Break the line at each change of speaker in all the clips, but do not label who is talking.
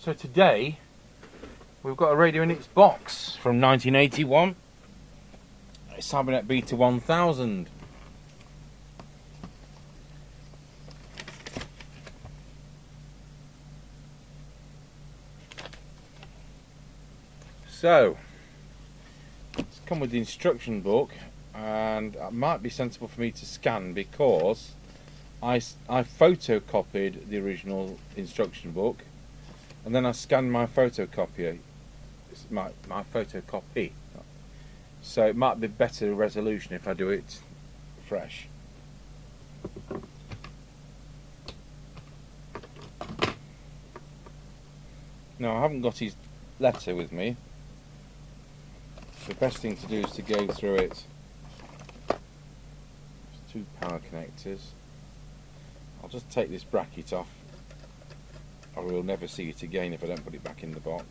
So today we've got a radio in its box from 1981. It's Cybernet Beta 1000. So it's come with the instruction book, and it might be sensible for me to scan because I photocopied the original instruction book, and then I scanned my photocopier, my photocopy. So it might be better resolution if I do it fresh. Now I haven't got his letter with me. The best thing to do is to go through it. There's 2 power connectors. I'll just take this bracket off, or we'll never see it again if I don't put it back in the box.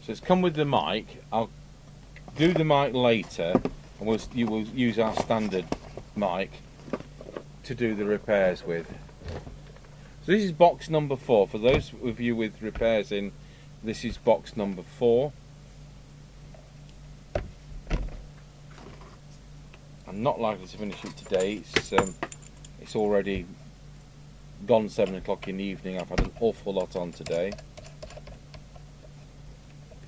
So it's come with the mic. I'll do the mic later, and you will use our standard mic to do the repairs with. So this is box number 4. For those of you with repairs in, this is box number 4. I'm not likely to finish it today. It's already gone 7 o'clock in the evening. I've had an awful lot on today.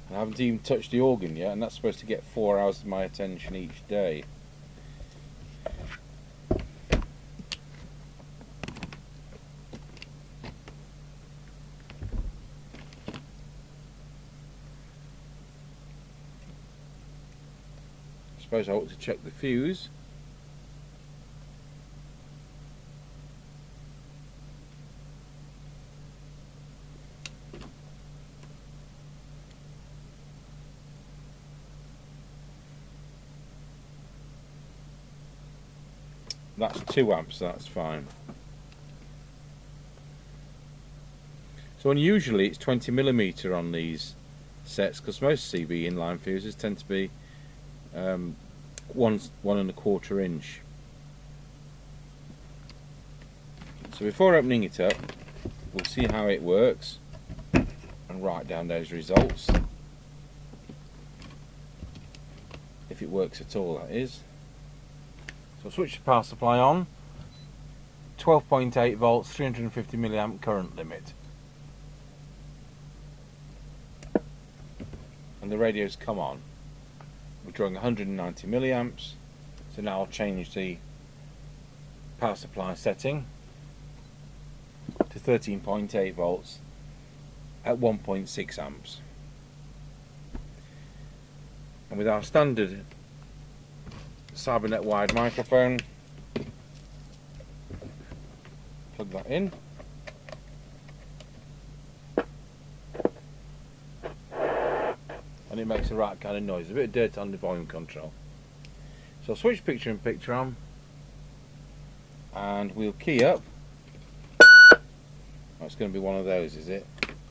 I haven't even touched the organ yet, and that's supposed to get 4 hours of my attention each day. I suppose I ought to check the fuse. That's 2 amps, that's fine. So unusually it's 20mm on these sets, because most CB inline fuses tend to be 1 1/4 inch. So before opening it up, we'll see how it works and write down those results. If it works at all, that is. So I'll switch the power supply on. 12.8 volts, 350 milliamp current limit. And the radio's come on. We're drawing 190 milliamps. So now I'll change the power supply setting to 13.8 volts at 1.6 amps. And with our standard Cybernet wired microphone, plug that in, and it makes the right kind of noise, a bit of dirt on the volume control. So I'll switch picture in picture on, and we'll key up. Oh, it's going to be one of those, is it?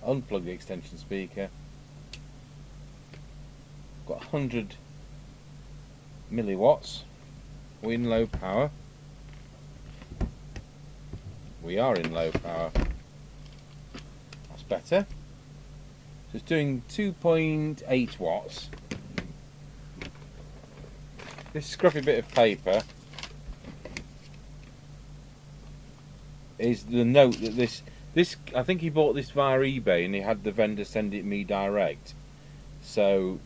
Unplug the extension speaker. Got 100 milliwatts. We're in low power. We are in low power. That's better. So it's doing 2.8 watts. This scruffy bit of paper is the note that this I think he bought this via eBay, and he had the vendor send it me direct. So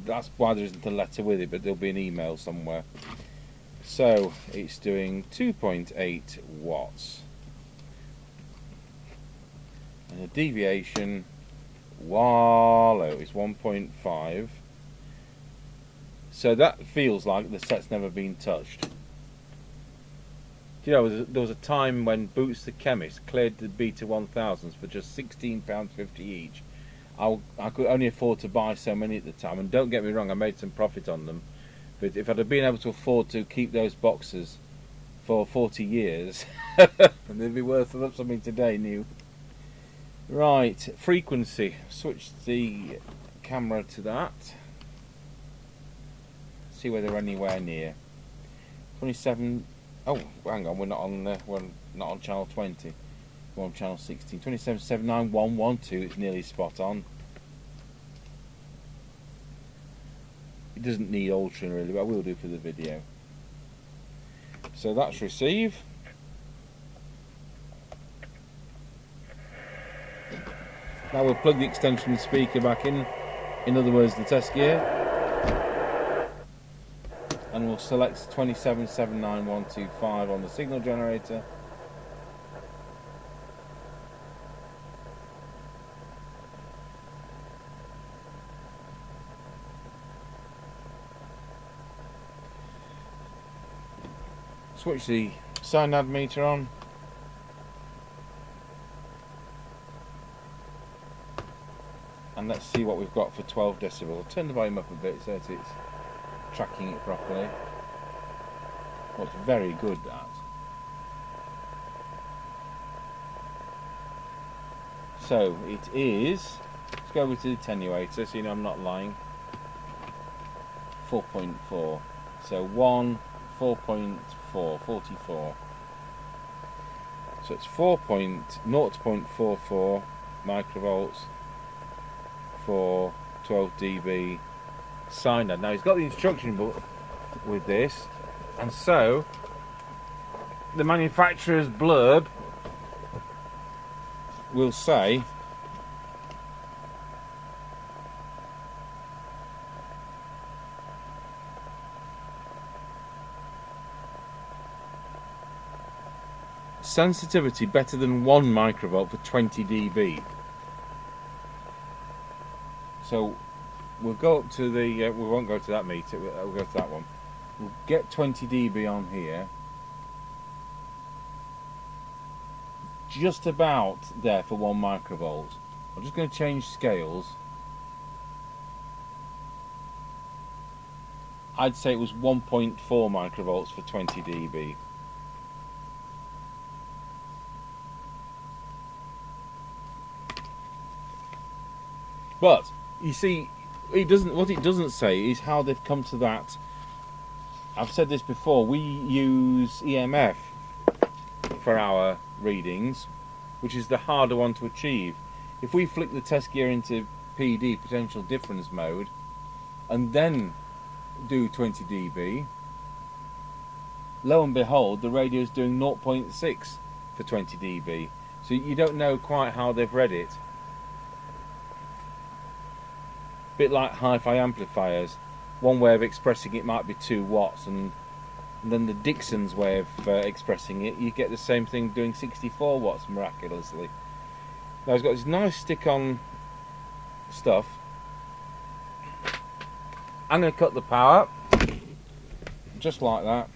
that's why there isn't a letter with it, but there'll be an email somewhere. So it's doing 2.8 watts, and the deviation, wallow, is 1.5. So that feels like the set's never been touched. You know, there was a time when Boots the Chemist cleared the Beta 1000s for just £16.50 each. I could only afford to buy so many at the time, and don't get me wrong, I made some profit on them. But if I'd have been able to afford to keep those boxes for 40 years, they'd be worth something today new. Right, frequency. Switch the camera to that. See whether they're anywhere near. 27. Oh, hang on. We're not on. We're not on channel 20. We're on channel 16. 27791112. It's nearly spot on. It doesn't need altering really, but I will do for the video. So that's receive. Now we'll plug the extension speaker back in other words the test gear, and we'll select 2779125 on the signal generator. Switch the SINAD meter on. And let's see what we've got for 12 decibels. I'll turn the volume up a bit so that it's tracking it properly. Well, it's very good, that. So it is, let's go over to the attenuator so you know I'm not lying. 4.4. So 4.4, 44. So it's 0.44 microvolts for 12 dB SINAD. Now he's got the instruction book with this, and so the manufacturer's blurb will say sensitivity better than 1 microvolt for 20 dB. So we'll go up to the, we won't go to that meter, we'll go to that one. We'll get 20 dB on here. Just about there for 1 microvolt. I'm just going to change scales. I'd say it was 1.4 microvolts for 20 dB. But you see, it doesn't. What it doesn't say is how they've come to that. I've said this before. We use EMF for our readings, which is the harder one to achieve. If we flick the test gear into PD, potential difference mode, and then do 20 dB, lo and behold, the radio is doing 0.6 for 20 dB. So you don't know quite how they've read it. Bit like hi-fi amplifiers. One way of expressing it might be 2 watts, and then the Dixon's way of expressing it, you get the same thing doing 64 watts miraculously. Now he's got this nice stick-on stuff. I'm going to cut the power, just like that.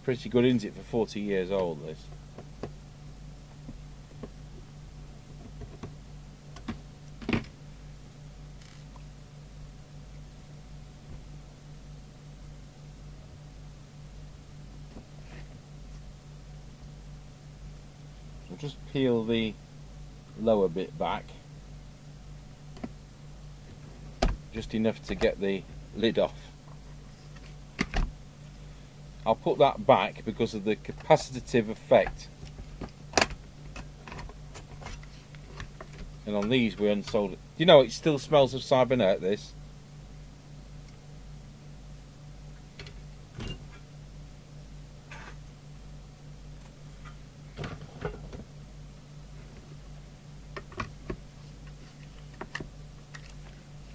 Pretty good, isn't it, for 40 years old, this? I'll just peel the lower bit back, just enough to get the lid off. I'll put that back because of the capacitive effect. And on these we unsoldered. You know, it still smells of Cybernet, this.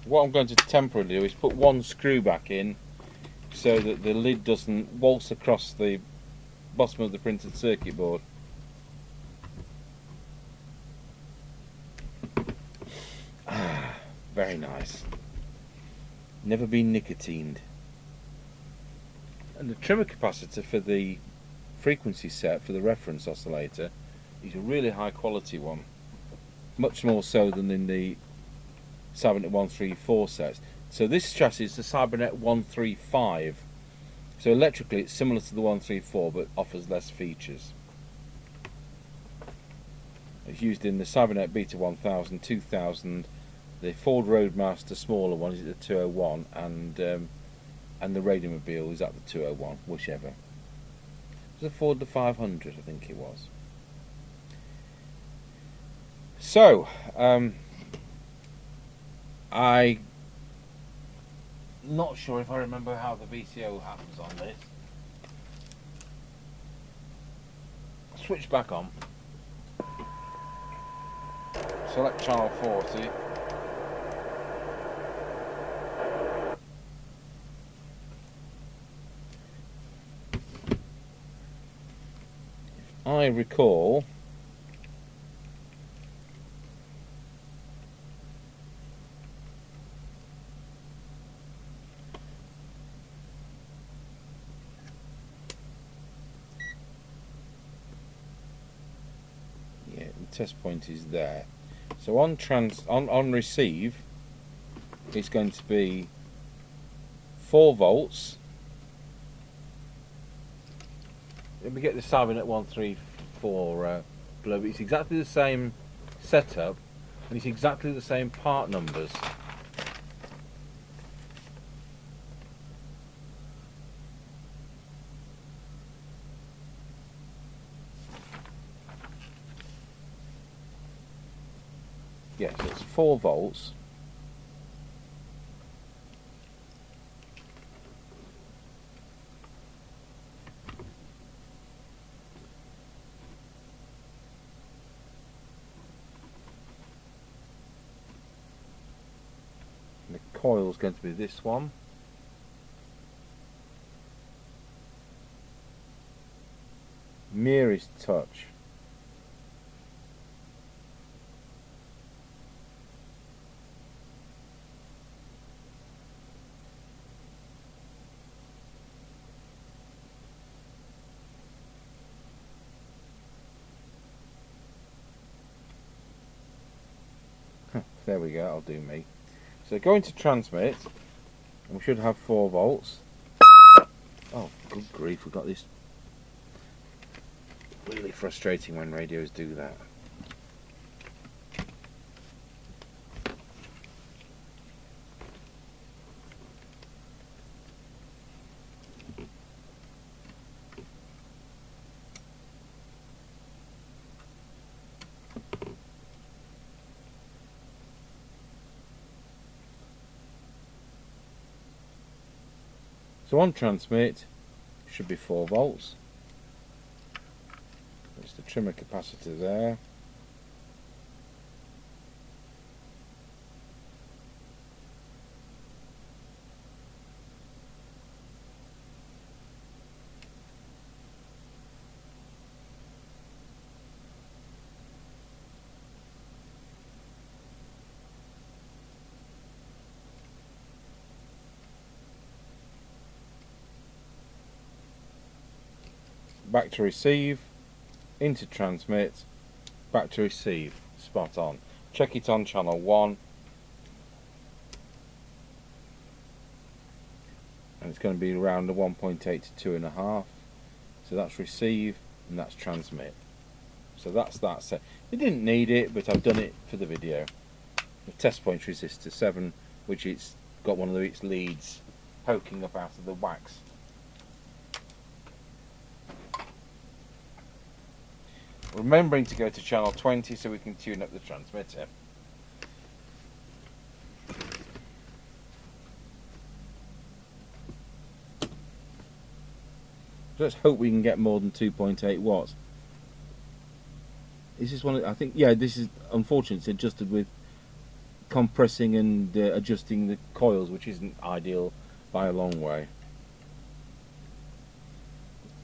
What I'm going to temporarily do is put one screw back in, so that the lid doesn't waltz across the bottom of the printed circuit board. Very nice. Never been nicotined. And the trimmer capacitor for the frequency set for the reference oscillator is a really high quality one. Much more so than in the Cybernet 134 sets. So this chassis is the Cybernet 135. So electrically it's similar to the 134 but offers less features. It's used in the Cybernet Beta 1000, 2000, the Ford Roadmaster smaller one is at the 201, and the Radiomobile is at the 201, whichever. It was a Ford the 500, I think it was. So, I'm not sure if I remember how the VCO happens on this. Switch back on. Select channel 40. If I recall, yeah, the test point is there. So on receive, it's going to be 4 volts. Let me get the Cybernet 134 globe. It's exactly the same setup, and it's exactly the same part numbers. Yes, it's 4 volts. The coil is going to be this one. Merest touch. There we go, I'll do me. So going to transmit, and we should have 4 volts. Oh, good grief, we've got this. Really frustrating when radios do that. So on transmit, should be 4 volts. There's the trimmer capacitor there. Back to receive, into transmit, back to receive, spot on. Check it on channel 1, and it's going to be around the 1.8 to 2.5, so that's receive and that's transmit. So that's that set. You didn't need it, but I've done it for the video. The test point resistor 7, which it's got one of its leads poking up out of the wax. Remembering to go to channel 20 so we can tune up the transmitter. Let's hope we can get more than 2.8 watts. Is this one? I think, yeah, this is unfortunate. It's adjusted with compressing and adjusting the coils, which isn't ideal by a long way.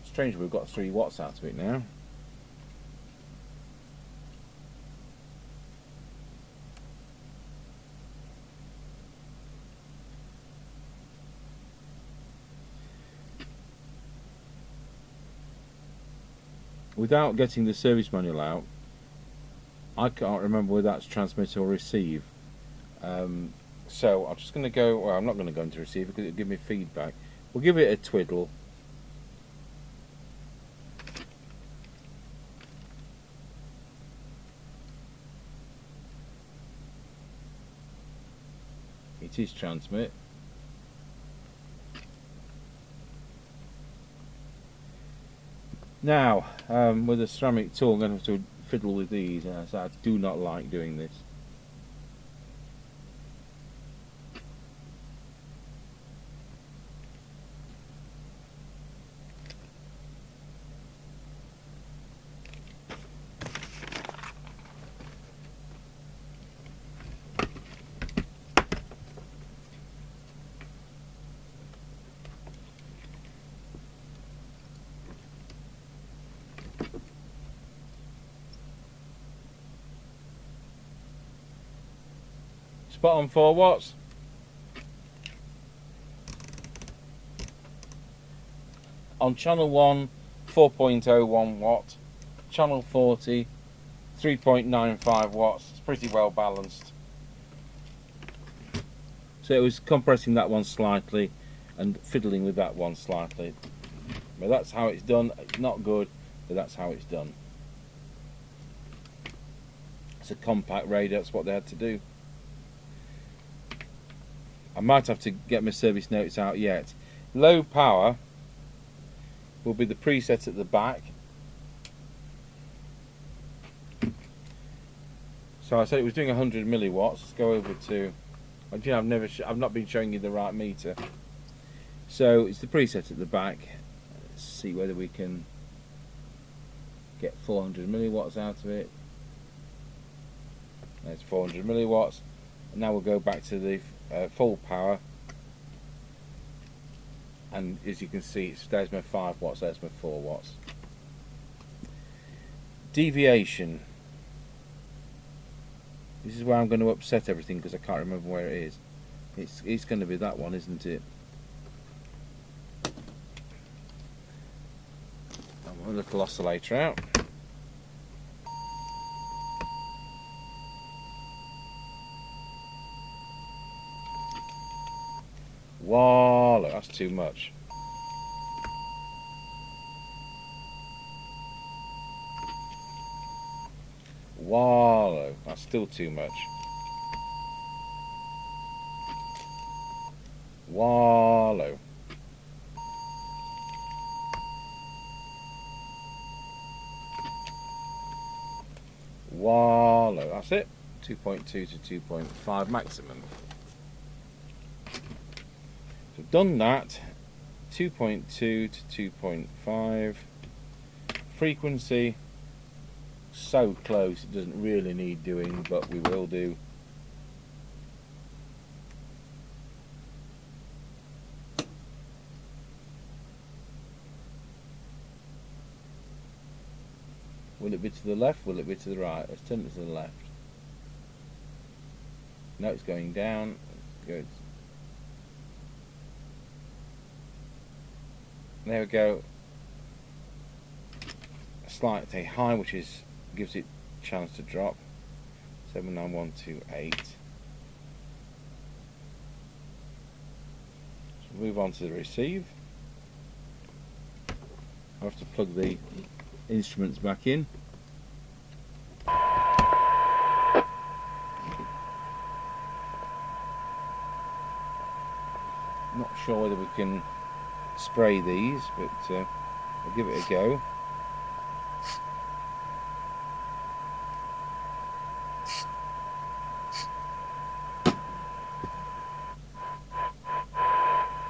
Strange, we've got 3 watts out of it now. without getting the service manual out, I can't remember whether that's transmit or receive. So I'm just going to go, well, I'm not going to go into receive because it'll give me feedback. We'll give it a twiddle. It is transmit. Now, with a ceramic tool, I'm going to have to fiddle with these. So I do not like doing this. Spot on 4 watts. On channel 1, 4.01 watt. Channel 40, 3.95 watts. It's pretty well balanced. So it was compressing that one slightly and fiddling with that one slightly. But that's how it's done. It's not good, but that's how it's done. It's a compact radio, that's what they had to do. I might have to get my service notes out yet. Low power will be the preset at the back. So I said it was doing 100 milliwatts. Let's go over to. You know, I've not been showing you the right meter. So it's the preset at the back. Let's see whether we can get 400 milliwatts out of it. There's 400 milliwatts. And now we'll go back to the full power, and as you can see, there's my 5 watts, there's my 4 watts. Deviation. This is where I'm going to upset everything because I can't remember where it is. It's going to be that one, isn't it? I'll have a little oscillator out. Wow, that's too much. Wow, that's still too much. Wallow. Wallow, that's it. 2.2 to 2.5 maximum. So done that. 2.2 to 2.5. Frequency, so close it doesn't really need doing, but we will do. Will it be to the left? Will it be to the right? Let's turn it to the left. No, it's going down. Good. There we go. Slight high, which gives it a chance to drop. 79128. So move on to the receive. I have to plug the instruments back in. Not sure whether we can spray these, but I'll give it a go.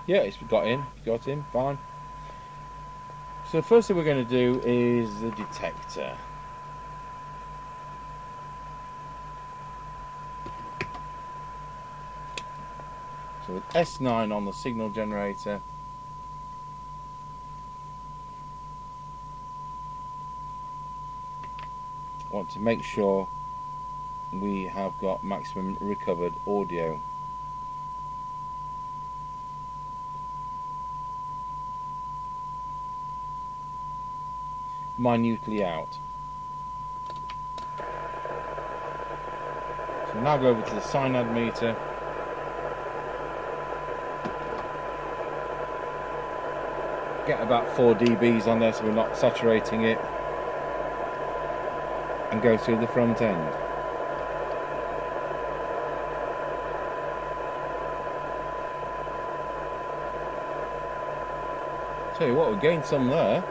Yeah, it's got in, fine. So the first thing we're going to do is the detector. So with S9 on the signal generator, I want to make sure we have got maximum recovered audio. minutely out. So now go over to the cyanide meter. Get about 4 dBs on there so we're not saturating it, and go through the front end. Tell you what, we gained some there.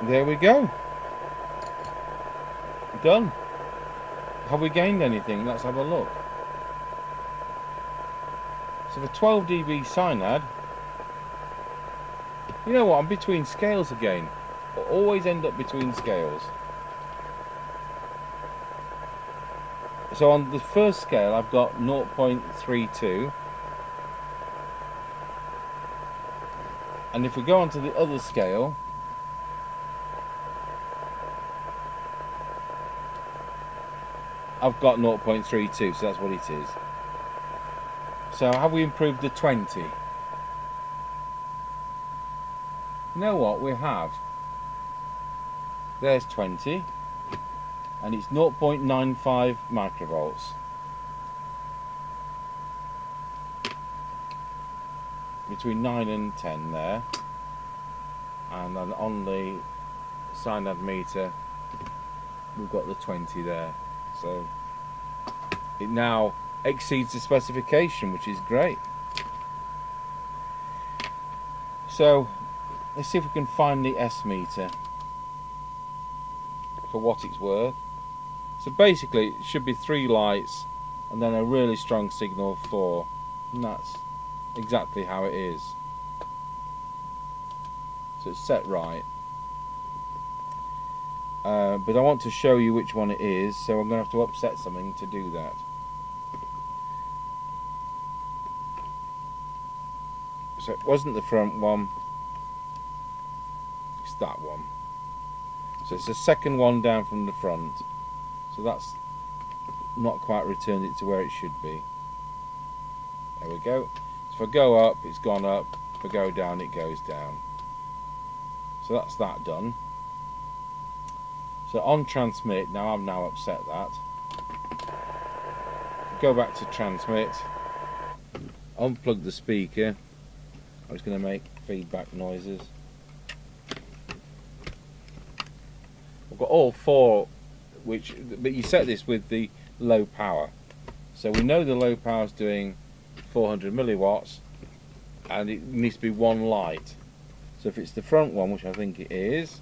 There we go. Done. Have we gained anything? Let's have a look. So for 12 dB cyanide, you know what, I'm between scales again. I always end up between scales. So on the first scale I've got 0.32, and if we go on to the other scale, I've got 0.32, so that's what it is. So have we improved the 20? You know what, we have. There's 20, and it's 0.95 microvolts. Between 9 and 10 there. And then on the cyanide meter, we've got the 20 there. So it now exceeds the specification, which is great. So let's see if we can find the S meter for what it's worth. So basically it should be 3 lights and then a really strong signal of 4, and that's exactly how it is. So it's set right. But I want to show you which one it is, so I'm going to have to upset something to do that. So it wasn't the front one, it's that one. So it's the second one down from the front. So that's not quite returned it to where it should be. There we go. So if I go up, it's gone up. If I go down, it goes down. So that's that done. So on transmit, now I've now upset that. Go back to transmit, unplug the speaker. I was going to make feedback noises. I've got all 4, but you set this with the low power. So we know the low power is doing 400 milliwatts, and it needs to be 1 light. So if it's the front one, which I think it is,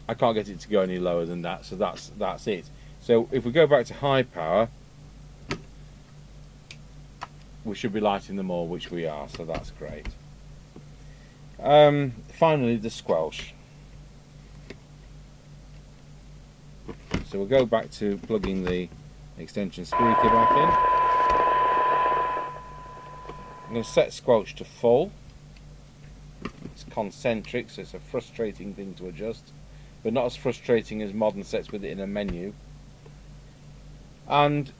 I can't get it to go any lower than that, so that's it. So if we go back to high power, we should be lighting them all, which we are, so that's great. Finally, the squelch. So we'll go back to plugging the extension speaker back in. I'm going to set squelch to full. It's concentric, so it's a frustrating thing to adjust, but not as frustrating as modern sets with it in a menu. And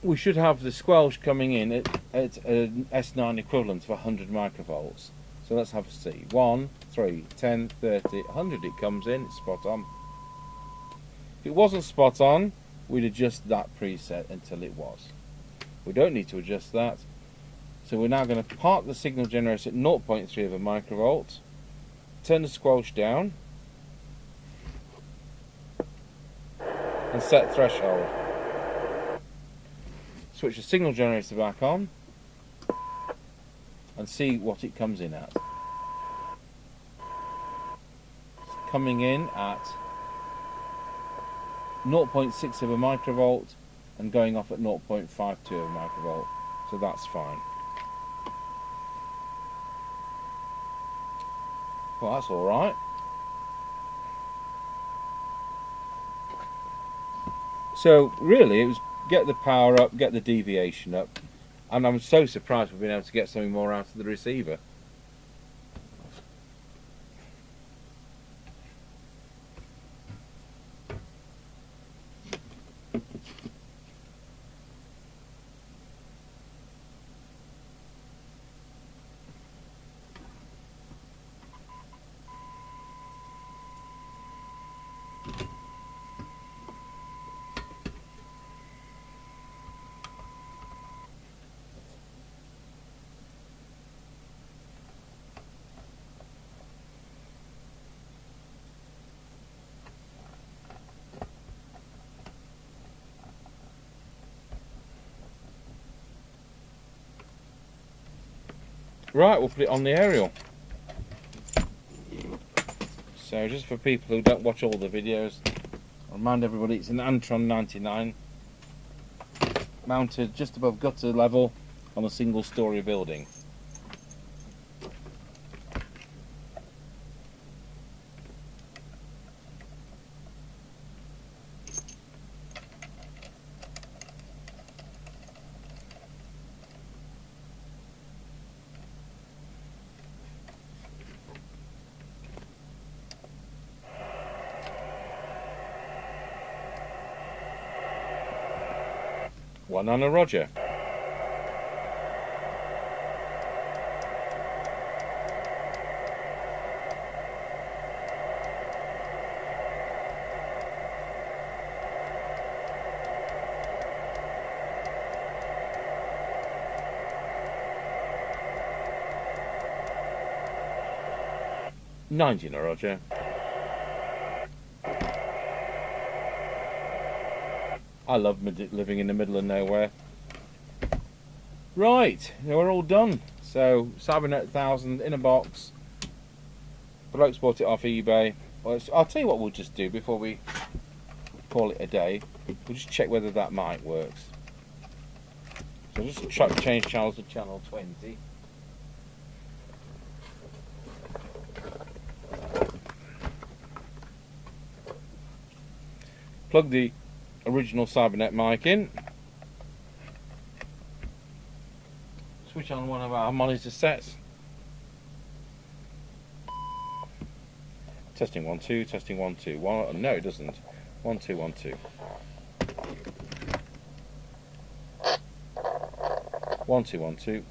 we should have the squelch coming in at an S9 equivalent of 100 microvolts. So let's have a see. 1, 3, 10, 30, 100 it comes in, it's spot on. If it wasn't spot on, we'd adjust that preset until it was. We don't need to adjust that. So we're now going to park the signal generator at 0.3 of a microvolt, turn the squelch down, and set threshold. Switch the signal generator back on, and see what it comes in at. It's coming in at 0.6 of a microvolt and going off at 0.52 of a microvolt, so that's fine. Well, that's alright. So really it was get the power up, get the deviation up, and I'm so surprised we've been able to get something more out of the receiver. Right, we'll put it on the aerial. So just for people who don't watch all the videos, I'll remind everybody it's an Antron 99 mounted just above gutter level on a single story building. One on a Roger. Nineteen on a Roger. I love living in the middle of nowhere. Right, now we're all done. So, Cybernet 1000 in a box. Blokes bought it off eBay. Well, I'll tell you what we'll just do before we call it a day. We'll just check whether that mic works. So I'll just try to change channels to channel 20. Plug the original Cybernet mic in. Switch on one of our monitor sets. Testing 1 2, testing 1 2. One, no, it doesn't. 1 2 1 2. 1 2 1 2.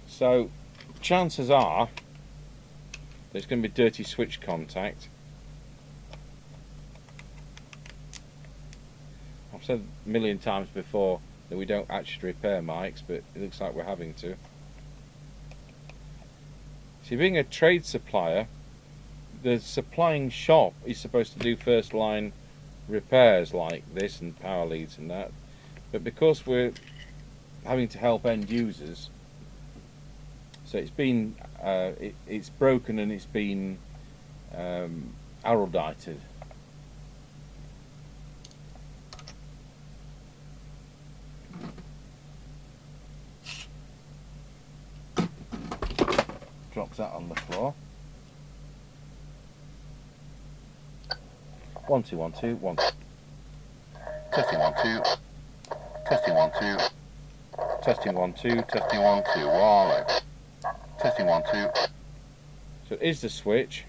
So chances are there's going to be dirty switch contact. I've said a million times before that we don't actually repair mics, but it looks like we're having to. See, being a trade supplier, the supplying shop is supposed to do first line repairs like this and power leads and that, but because we're having to help end users, so it's been it's broken and it's been erodited. Drops that on the floor. 1 2 1 2 1. Testing 1 2. Testing 1 2. Testing 1 2. Testing 1 2. Wallow. Testing 1 2. So it is the switch.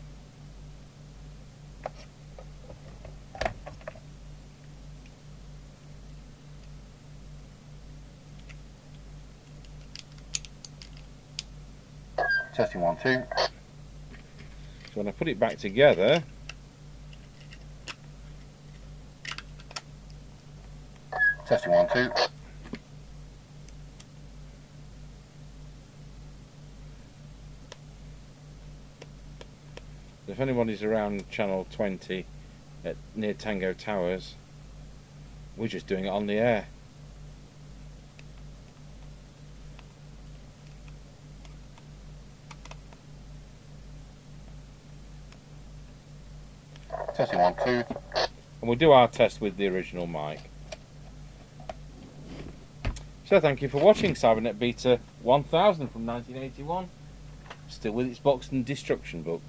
Testing 1 2. So when I put it back together, testing 1 2. If anybody's around channel 20 near Tango Towers, we're just doing it on the air.
Testing 1, 2.
And we'll do our test with the original mic. So thank you for watching Cybernet Beta 1000 from 1981. Still with its box and destruction book.